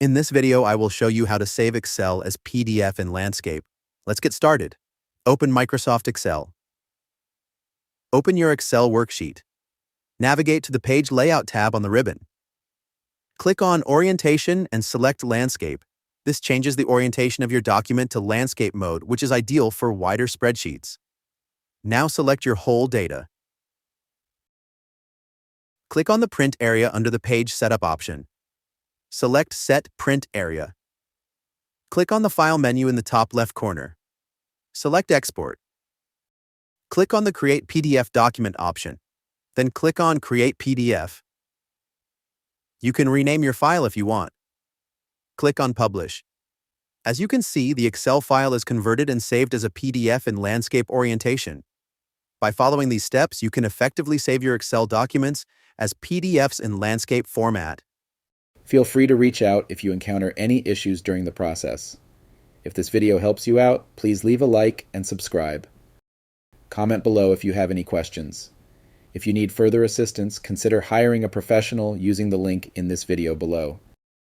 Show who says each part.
Speaker 1: In this video, I will show you how to save Excel as PDF in landscape. Let's get started. Open Microsoft Excel. Open your Excel worksheet. Navigate to the Page Layout tab on the ribbon. Click on Orientation and select Landscape. This changes the orientation of your document to landscape mode, which is ideal for wider spreadsheets. Now select your whole data. Click on the Print area under the Page Setup option. Select Set Print Area. Click on the File menu in the top left corner. Select Export. Click on the Create PDF Document option. Then click on Create PDF. You can rename your file if you want. Click on Publish. As you can see, the Excel file is converted and saved as a PDF in landscape orientation. By following these steps, you can effectively save your Excel documents as PDFs in landscape format.
Speaker 2: Feel free to reach out if you encounter any issues during the process. If this video helps you out, please leave a like and subscribe. Comment below if you have any questions. If you need further assistance, consider hiring a professional using the link in this video below.